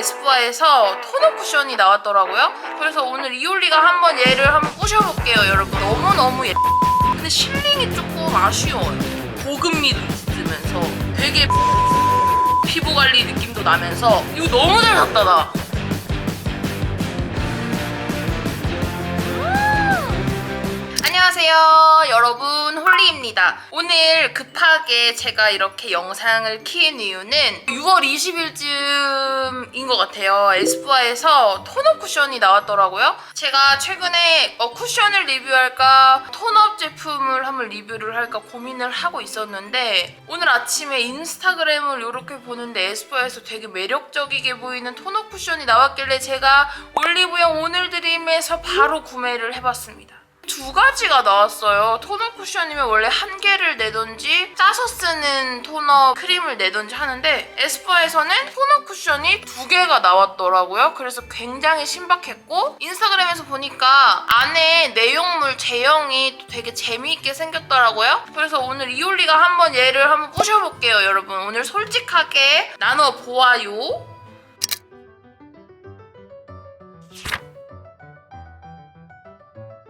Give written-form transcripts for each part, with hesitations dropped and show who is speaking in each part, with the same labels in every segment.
Speaker 1: 에스쁘아에서 토너 쿠션이 나왔더라고요. 그래서 오늘 이올리가 한번 얘를 한번 부셔볼게요, 여러분. 너무너무 예뻐. 근데 실링이 조금 아쉬워요. 고급미도 있으면서 되게 피부 관리 느낌도 나면서 이거 너무 잘 샀다 나. 안녕하세요 여러분, 홀리입니다. 오늘 급하게 제가 이렇게 영상을 킨 이유는 6월 20일쯤인 것 같아요. 에스쁘아에서 톤업 쿠션이 나왔더라고요. 제가 최근에 쿠션을 리뷰할까 톤업 제품을 한번 리뷰를 할까 고민을 하고 있었는데, 오늘 아침에 인스타그램을 이렇게 보는데 에스쁘아에서 되게 매력적이게 보이는 톤업 쿠션이 나왔길래 제가 올리브영 오늘드림에서 바로 구매를 해봤습니다. 두 가지가 나왔어요. 토너 쿠션이면 원래 한 개를 내던지 짜서 쓰는 토너 크림을 내던지 하는데, 에스쁘아에서는 토너 쿠션이 두 개가 나왔더라고요. 그래서 굉장히 신박했고, 인스타그램에서 보니까 안에 내용물 제형이 되게 재미있게 생겼더라고요. 그래서 오늘 이올리가 한번 얘를 한번 부셔볼게요, 여러분. 오늘 솔직하게 나눠보아요.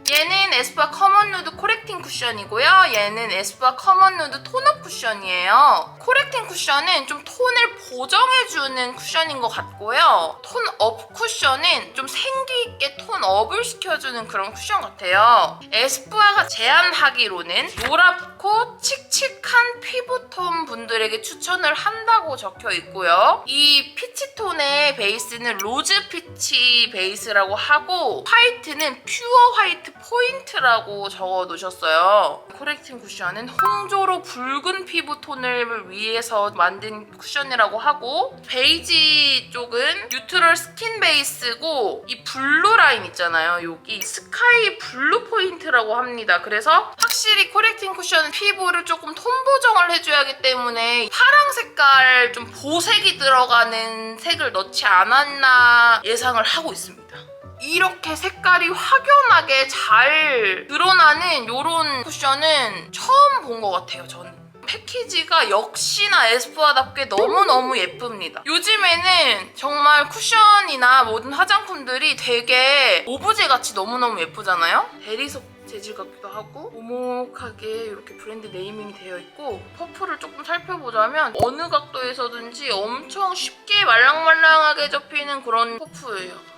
Speaker 1: 얘는 에스쁘아 커먼 누드 코렉팅 쿠션이고요. 얘는 에스쁘아 커먼 누드 톤업 쿠션이에요. 코렉팅 쿠션은 좀 톤을 보정해주는 쿠션인 것 같고요. 톤업 쿠션은 좀 생기있게 톤업을 시켜주는 그런 쿠션 같아요. 에스쁘아가 제안하기로는 노랗고 칙칙한 피부톤 분들에게 추천을 한다고 적혀 있고요. 이 피치톤의 베이스는 로즈 피치 베이스라고 하고, 화이트는 퓨어 화이트 포인트라고 적어 놓으셨어요. 코렉팅 쿠션은 홍조로 붉은 피부톤을 위해서 만든 쿠션이라고 하고, 베이지 쪽은 뉴트럴 스킨 베이스고, 이 블루 라인 있잖아요. 여기 스카이 블루 포인트라고 합니다. 그래서 확실히 코렉팅 쿠션은 피부를 조금 톤 보정을 해줘야 하기 때문에 파랑 색깔 좀 보색이 들어가는 색을 넣지 않았나 예상을 하고 있습니다. 이렇게 색깔이 확연하게 잘 드러나는 이런 쿠션은 처음 본 것 같아요, 저는. 패키지가 역시나 에스쁘아답게 너무너무 예쁩니다. 요즘에는 정말 쿠션이나 모든 화장품들이 되게 오브제같이 너무너무 예쁘잖아요? 대리석 재질 같기도 하고, 오목하게 이렇게 브랜드 네이밍이 되어 있고, 퍼프를 조금 살펴보자면 어느 각도에서든지 엄청 쉽게 말랑말랑하게 접히는 그런 퍼프예요.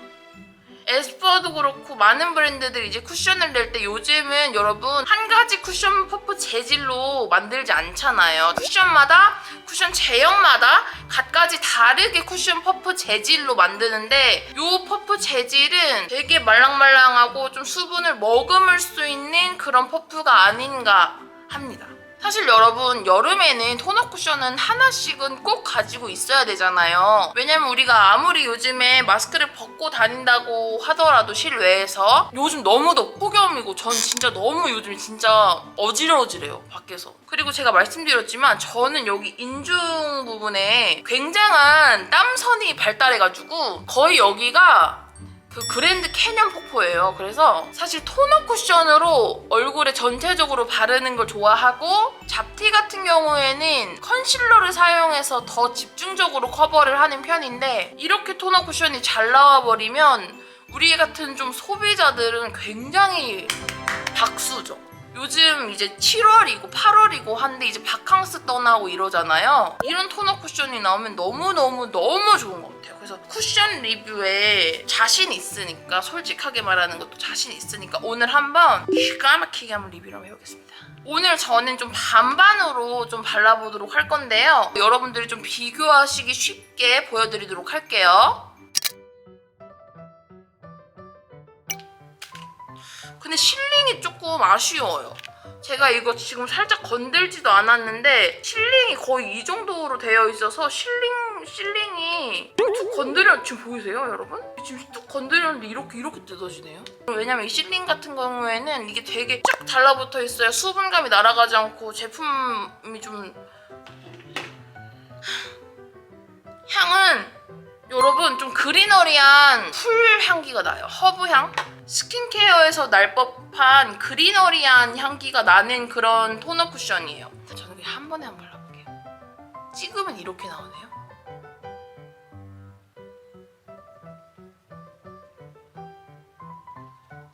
Speaker 1: 에스쁘아도 그렇고 많은 브랜드들이 이제 쿠션을 낼 때 요즘은 여러분 한 가지 쿠션 퍼프 재질로 만들지 않잖아요. 쿠션마다, 쿠션 제형마다 갖가지 다르게 쿠션 퍼프 재질로 만드는데, 이 퍼프 재질은 되게 말랑말랑하고 좀 수분을 머금을 수 있는 그런 퍼프가 아닌가 합니다. 사실 여러분, 여름에는 토너 쿠션은 하나씩은 꼭 가지고 있어야 되잖아요. 왜냐면 우리가 아무리 요즘에 마스크를 벗고 다닌다고 하더라도 실외에서 요즘 너무 덥고 폭염이고, 전 진짜 너무 요즘 진짜 어지러워지래요, 밖에서. 그리고 제가 말씀드렸지만 저는 여기 인중 부분에 굉장한 땀선이 발달해가지고 거의 여기가 그 그랜드 캐년 폭포예요. 그래서 사실 토너 쿠션으로 얼굴에 전체적으로 바르는 걸 좋아하고, 잡티 같은 경우에는 컨실러를 사용해서 더 집중적으로 커버를 하는 편인데, 이렇게 토너 쿠션이 잘 나와버리면 우리 같은 좀 소비자들은 굉장히 박수죠. 요즘 이제 7월이고 8월이고 한데 이제 바캉스 떠나고 이러잖아요. 이런 토너 쿠션이 나오면 너무너무 좋은 것 같아요. 그래서 쿠션 리뷰에 자신 있으니까, 솔직하게 말하는 것도 자신 있으니까 오늘 한번 기가 막히게 한번 리뷰를 한번 해보겠습니다. 오늘 저는 좀 반반으로 좀 발라보도록 할 건데요. 여러분들이 좀 비교하시기 쉽게 보여드리도록 할게요. 근데 실링이 조금 아쉬워요. 제가 이거 지금 살짝 건들지도 않았는데 실링이 거의 이 정도로 되어 있어서 실링이 툭 건드려, 지금 보이세요 여러분? 지금 툭 건드렸는데 이렇게 뜯어지네요. 왜냐면 이 실링 같은 경우에는 이게 되게 쫙 달라붙어 있어요. 수분감이 날아가지 않고 제품이 좀... 향은 여러분 좀 그리너리한 풀 향기가 나요. 허브향? 스킨케어에서 날 법한 그리너리한 향기가 나는 그런 토너 쿠션이에요. 저는 그냥 한 번에 한번 발라볼게요. 찍으면 이렇게 나오네요.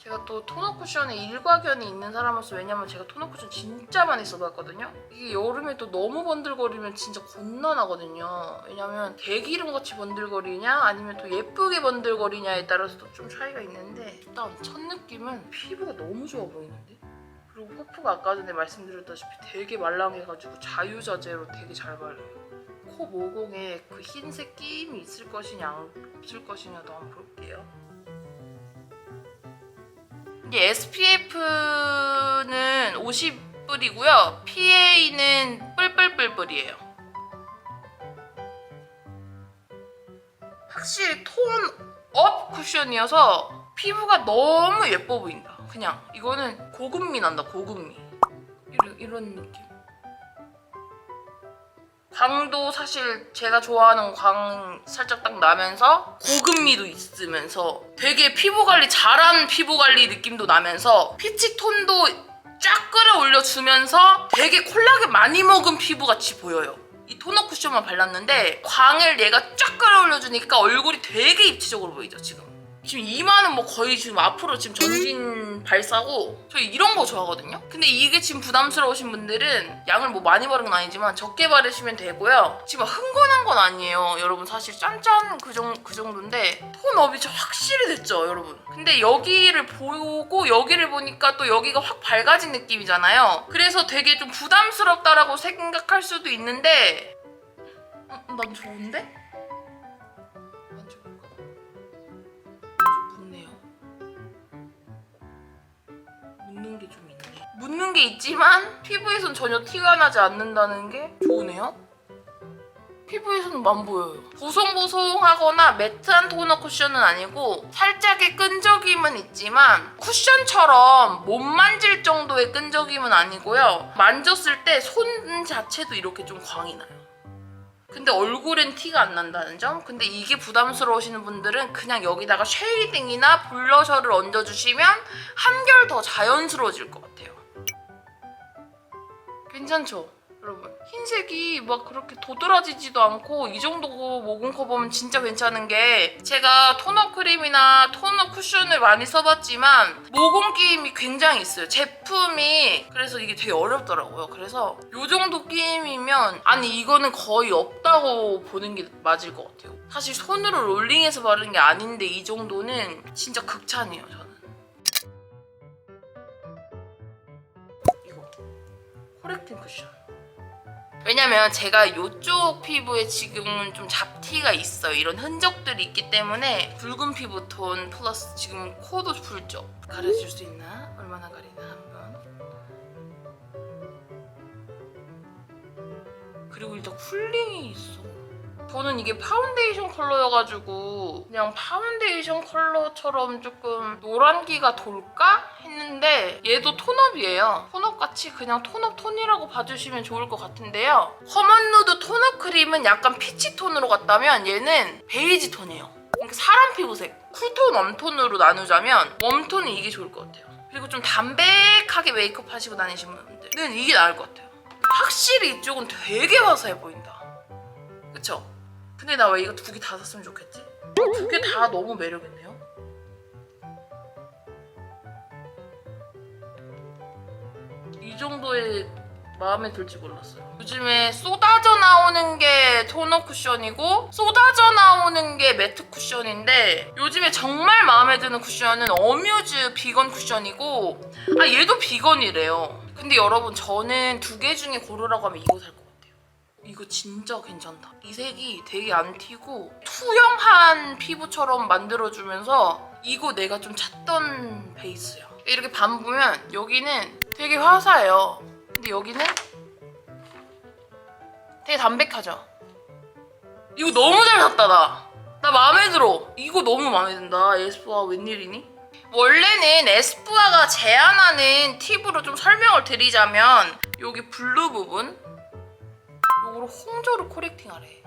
Speaker 1: 제가 또 토너 쿠션에 일과견이 있는 사람으로서, 왜냐면 제가 토너 쿠션 진짜 많이 써봤거든요. 이게 여름에 또 너무 번들거리면 진짜 곤란하거든요. 왜냐면 개기름같이 번들거리냐 아니면 또 예쁘게 번들거리냐에 따라서도 좀 차이가 있는데, 일단 첫 느낌은 피부가 너무 좋아 보이는데? 그리고 퍼프가 아까 전에 말씀드렸다시피 되게 말랑해가지고 자유자재로 되게 잘 발려요. 코 모공에 그 흰색 끼임이 있을 것이냐 없을 것이냐도 한번 볼게요. 이게 SPF는 50불이고요. PA는 뿔뿔뿔뿔이에요. 확실히 톤업 쿠션이어서 피부가 너무 예뻐 보인다. 그냥 이거는 고급미 난다. 고급미. 이런 느낌. 광도 사실 제가 좋아하는 광 살짝 딱 나면서 고급미도 있으면서 되게 피부관리 잘한 피부관리 느낌도 나면서 피치톤도 쫙 끌어올려주면서 되게 콜라겐 많이 먹은 피부같이 보여요. 이 토너 쿠션만 발랐는데 광을 얘가 쫙 끌어올려주니까 얼굴이 되게 입체적으로 보이죠. 지금 이마는 뭐 거의 지금 앞으로 지금 전진 발사고, 저 이런 거 좋아하거든요. 근데 이게 지금 부담스러우신 분들은 양을 뭐 많이 바른 건 아니지만 적게 바르시면 되고요. 지금 흥건한 건 아니에요 여러분. 사실 짠짠 그 정도인데 톤업이 확실히 됐죠 여러분. 근데 여기를 보고 여기를 보니까 또 여기가 확 밝아진 느낌이잖아요. 그래서 되게 좀 부담스럽다라고 생각할 수도 있는데 난 좋은데? 묻는 게 있지만 피부에선 전혀 티가 나지 않는다는 게 좋으네요. 피부에서는 안 보여요. 보송보송하거나 매트한 토너 쿠션은 아니고 살짝의 끈적임은 있지만 쿠션처럼 못 만질 정도의 끈적임은 아니고요. 만졌을 때 손 자체도 이렇게 좀 광이 나요. 근데 얼굴엔 티가 안 난다는 점? 근데 이게 부담스러우시는 분들은 그냥 여기다가 쉐이딩이나 블러셔를 얹어주시면 한결 더 자연스러워질 것 같아요. 괜찮죠? 여러분 흰색이 막 그렇게 도드라지지도 않고 이 정도 모공 커버면 진짜 괜찮은 게, 제가 토너 크림이나 토너 쿠션을 많이 써봤지만 모공 끼임이 굉장히 있어요 제품이. 그래서 이게 되게 어렵더라고요. 그래서 이 정도 끼임이면 아니 이거는 거의 없다고 보는 게 맞을 것 같아요. 사실 손으로 롤링해서 바르는 게 아닌데 이 정도는 진짜 극찬이에요 저는. 이거 코렉팅 쿠션. 왜냐면 제가 이쪽 피부에 지금은 좀 잡티가 있어요. 이런 흔적들이 있기 때문에 붉은 피부톤 플러스 지금 코도 붉죠. 가려줄 수 있나? 얼마나 가리나 한번. 그리고 일단 쿨링이 있어. 저는 이게 파운데이션 컬러여가지고 그냥 파운데이션 컬러처럼 조금 노란기가 돌까? 했는데 얘도 톤업이에요. 톤업같이 그냥 톤업 톤이라고 봐주시면 좋을 것 같은데요. 험언누드 톤업 크림은 약간 피치 톤으로 갔다면 얘는 베이지 톤이에요. 그러니까 사람 피부색. 쿨톤, 웜톤으로 나누자면 웜톤이 이게 좋을 것 같아요. 그리고 좀 담백하게 메이크업 하시고 다니시는 분들은 이게 나을 것 같아요. 확실히 이쪽은 되게 화사해 보인다. 그쵸? 근데 나 왜 이거 두 개 다 샀으면 좋겠지? 두 개 다 너무 매력있네요. 이 정도의 마음에 들지 몰랐어요. 요즘에 쏟아져 나오는 게 토너 쿠션이고 쏟아져 나오는 게 매트 쿠션인데, 요즘에 정말 마음에 드는 쿠션은 어뮤즈 비건 쿠션이고, 얘도 비건이래요. 근데 여러분 저는 두 개 중에 고르라고 하면 이거 살 것 같아요. 이거 진짜 괜찮다. 이 색이 되게 안 튀고 투영한 피부처럼 만들어주면서 이거 내가 좀 찾던 베이스야. 이렇게 반 보면 여기는 되게 화사해요. 근데 여기는 되게 담백하죠? 이거 너무 잘 샀다 나 마음에 들어. 이거 너무 마음에 든다. 에스쁘아 웬일이니? 원래는 에스쁘아가 제안하는 팁으로 좀 설명을 드리자면 여기 블루 부분 이거로 홍조를 코렉팅하래.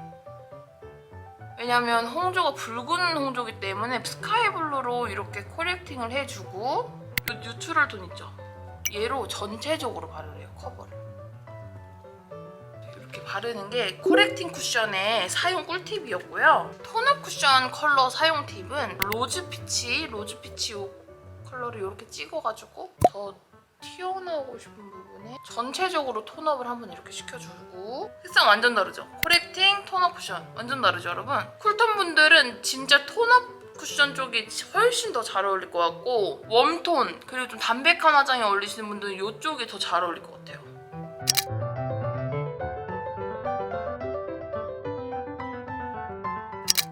Speaker 1: 왜냐면 홍조가 붉은 홍조기 때문에 스카이 블루로 이렇게 코렉팅을 해주고, 이 뉴트럴 톤 있죠? 얘로 전체적으로 바르래요, 커버를. 이렇게 바르는 게 코렉팅 쿠션의 사용 꿀팁이었고요. 톤업 쿠션 컬러 사용 팁은 로즈 피치 이 컬러를 이렇게 찍어가지고 더 튀어나오고 싶은 부분에 전체적으로 톤업을 한번 이렇게 시켜주고 색상 완전 다르죠? 코렉팅 톤업 쿠션 완전 다르죠 여러분? 쿨톤 분들은 진짜 톤업 쿠션 쪽이 훨씬 더 잘 어울릴 것 같고 웜톤 그리고 좀 담백한 화장에 어울리시는 분들은 이쪽이 더 잘 어울릴 것 같아요.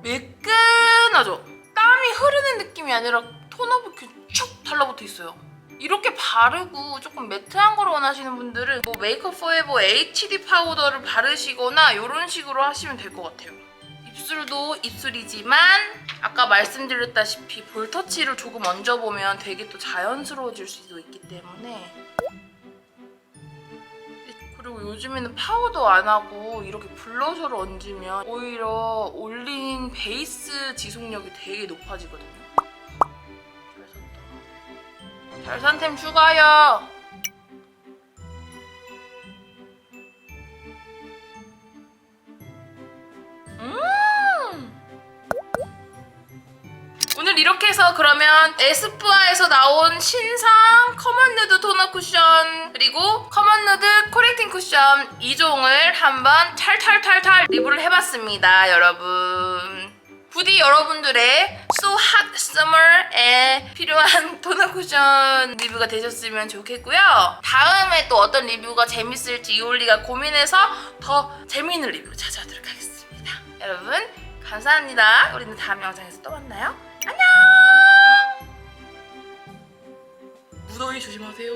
Speaker 1: 매끈하죠? 땀이 흐르는 느낌이 아니라 톤업이 이렇게 쭉 달라붙어 있어요. 이렇게 바르고 조금 매트한 걸 원하시는 분들은 뭐 메이크업 포에버 HD 파우더를 바르시거나 이런 식으로 하시면 될 것 같아요. 입술도 입술이지만 아까 말씀드렸다시피 볼터치를 조금 얹어보면 되게 또 자연스러워질 수도 있기 때문에 그리고 요즘에는 파우더 안 하고 이렇게 블러셔를 얹으면 오히려 올린 베이스 지속력이 되게 높아지거든요. 잘 산 템 추가요. 오늘 이렇게 해서 그러면 에스쁘아에서 나온 신상 커먼 누드 토너 쿠션 그리고 커먼 누드 코렉팅 쿠션 2종을 한번 탈탈탈탈 리뷰를 해봤습니다 여러분. 부디 여러분들의 So Hot Summer에 필요한 토너 쿠션 리뷰가 되셨으면 좋겠고요. 다음에 또 어떤 리뷰가 재밌을지 이올리가 고민해서 더 재미있는 리뷰로 찾아오도록 하겠습니다. 여러분 감사합니다. 우리는 다음 영상에서 또 만나요. 안녕! 무더위 조심하세요.